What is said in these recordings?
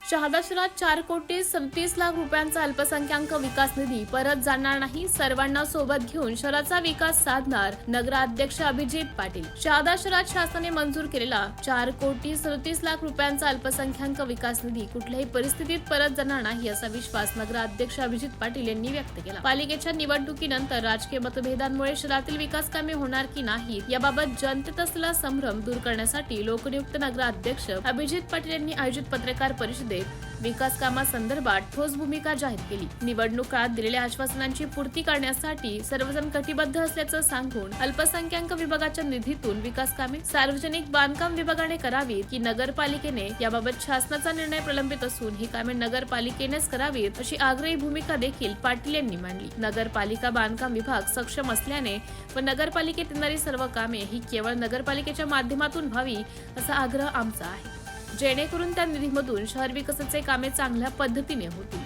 शहादा शहरात 4,37,00,000 रुपयांचा अल्पसंख्याक विकास निधी परत जाणार नाही, सर्वांना सोबत घेऊन शहराचा विकास साधणार, नगराध्यक्ष अभिजित पाटील. शहादा शहरात शासनाने मंजूर केलेला 4,37,00,000 रुपयांचा अल्पसंख्याक विकास निधी कुठल्याही परिस्थितीत परत जाणार नाही असा विश्वास नगराध्यक्ष अभिजित पाटील यांनी व्यक्त केला. पालिकेच्या निवडणुकीनंतर राजकीय मतभेदांमुळे शहरातील विकास कामे होणार की नाहीत याबाबत जनतेत असलेला संभ्रम दूर करण्यासाठी लोकनियुक्त नगराध्यक्ष अभिजित पाटील यांनी आयोजित पत्रकार परिषदेत विकास कामासंदर्भात ठोस भूमिका जाहीर केली. निवडणूक काळात दिलेल्या आश्वासनांची पूर्ती करण्यासाठी सर्वजण कटिबद्ध असल्याचं सांगून अल्पसंख्याक विभागाच्या निधीतून विकास कामे सार्वजनिक बांधकाम विभागाने करावीत की नगरपालिकेने याबाबत शासनाचा निर्णय प्रलंबित असून ही कामे नगरपालिकेनेच करावीत अशी आग्रही भूमिका देखील पाटील यांनी मांडली. नगरपालिका बांधकाम विभाग सक्षम असल्याने व नगरपालिकेत येणारी सर्व कामे ही केवळ नगरपालिकेच्या माध्यमातून व्हावी असा आग्रह आमचा आहे, जेणेकरून त्या निधीमधून शहर विकासाचे कामे चांगल्या पद्धतीने होतील.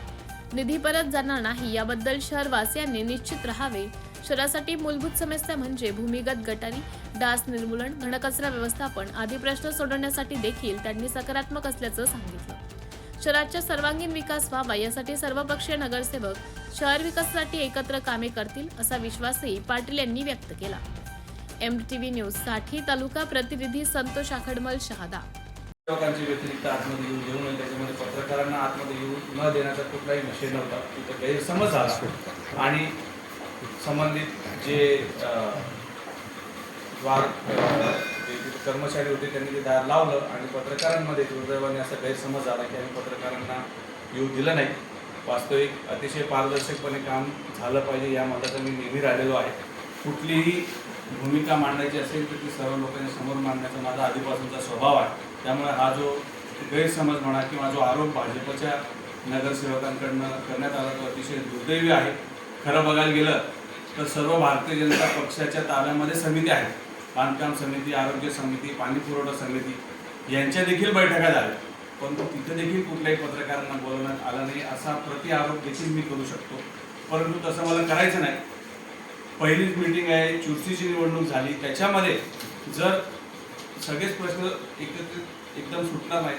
निधी परत जाणार नाही याबद्दल शहरवासियांनी निश्चित राहावे. शहरासाठी मूलभूत समस्या म्हणजे भूमिगत गटारी, डास निर्मूलन, घनकचरा व्यवस्थापन आदी प्रश्न सोडवण्यासाठी देखील त्यांनी सकारात्मक असल्याचं सांगितलं. शहराचा सर्वांगीण विकास व्हावा यासाठी सर्वपक्षीय नगरसेवक शहर विकासासाठी एकत्र कामे करतील असा विश्वासही पाटील यांनी व्यक्त केला. MTV न्यूज साठी तालुका प्रतिनिधी संतोष आखडमल, शहादा. लोकांची व्यतिरिक्त आतमध्ये येऊ नये, त्याच्यामध्ये पत्रकारांना आतमध्ये येऊ न देण्याचा कुठलाही विषय नव्हता. तिथे गैरसमज झाला आणि संबंधित जे कर्मचारी होते त्यांनी ते दार लावलं आणि पत्रकारांमध्ये दुर्दैवाने असा गैरसमज झाला की आम्ही पत्रकारांना येऊ दिलं नाही. वास्तविक अतिशय पारदर्शकपणे काम झालं पाहिजे या मताचा मी नेहमी राहिलेलो आहे. कुठलीही भूमिका मांडायची असेल तर ती सर्व लोकांनी समोर मांडण्याचा माझा आधीपासूनचा स्वभाव आहे. त्यामुळे हा जो गैरसमज म्हणा किंवा जो आरोप भाजपच्या नगरसेवकांकडनं करण्यात आला तो अतिशय दुर्दैवी आहे. खरं बघायला गेलं तर सर्व भारतीय जनता पक्षाच्या ताब्यामध्ये समिती आहेत. बांधकाम समिती, आरोग्य समिती, पाणी पुरवठा समिती यांच्या देखील बैठका झाल्या, परंतु तिथे देखील कुठल्याही पत्रकारांना बोलवण्यात आलं नाही असा प्रतिआरोप देखील मी करू शकतो. परंतु तसं मला करायचं नाही. पहिलीच मीटिंग आहे, चुरशीची निवडणूक झाली, त्याच्यामध्ये जर सगळेच प्रश्न एकत्रित एकदम सुटणार नाही,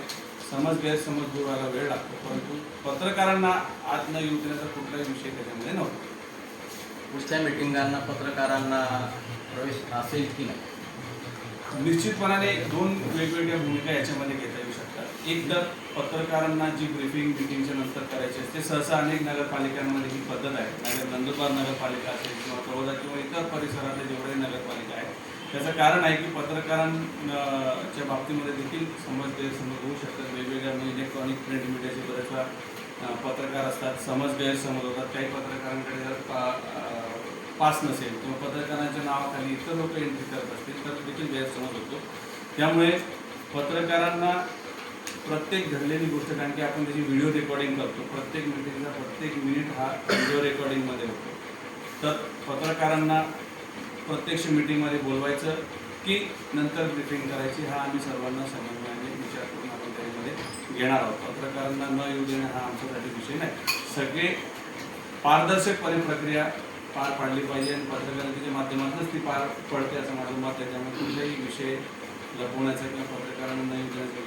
गैरसमज दूर व्हायला वेळ लागतो. परंतु पत्रकारांना आत न येऊ देण्याचा कुठलाही विषय त्याच्यामध्ये नव्हता. पुढच्या मीटिंगांना पत्रकारांना प्रवेश असेल की नाही? निश्चितपणाने दोन वेगवेगळ्या भूमिका याच्यामध्ये घेता येऊ शकतात. एक तर पत्रकारांना जी ब्रीफिंग मीटिंगच्या नंतर करायची असते, सहसा अनेक नगरपालिकांमध्ये ही पद्धत आहे. नंदुरबार नगरपालिका असेल किंवा तळोदा किंवा इतर परिसरातले जेवढे नगरपालिका आहेत, त्याचं कारण आहे की पत्रकारांच्या बाबतीमध्ये देखील गैरसमज होऊ शकतात. वेगवेगळ्या इलेक्ट्रॉनिक प्रिंट मीडियाचे बरेच वेळा पत्रकार असतात, गैरसमज होतात. काही पत्रकारांकडे जर पास नसेल किंवा पत्रकारांच्या नावाखाली इतर लोक एंट्री करत असतील तर देखील गैरसमज होतो. त्यामुळे पत्रकारांना प्रत्येक घडलेली गोष्ट, कारण की आपण त्याची व्हिडिओ रेकॉर्डिंग करतो, प्रत्येक मिनिटचा प्रत्येक मिनिट हा व्हिडिओ रेकॉर्डिंगमध्ये होतो. तर पत्रकारांना प्रत्यक्ष मीटिंगमध्ये बोलवायचं की नंतर ब्रीफिंग करायची हा आम्ही सर्वांना समन्वयाने विचार करून आपण त्यामध्ये घेणार आहोत. पत्रकारांना न येऊ देणं हा आमच्यासाठी विषय नाही. सगळे पारदर्शकपणे प्रक्रिया पार पाडली पाहिजे आणि पत्रकारितेच्या माध्यमातूनच ती पार पडते असं माझं मत आहे. त्यामुळे कुठलाही विषय लपवण्याचा किंवा पत्रकारांना न येऊ देण्याचा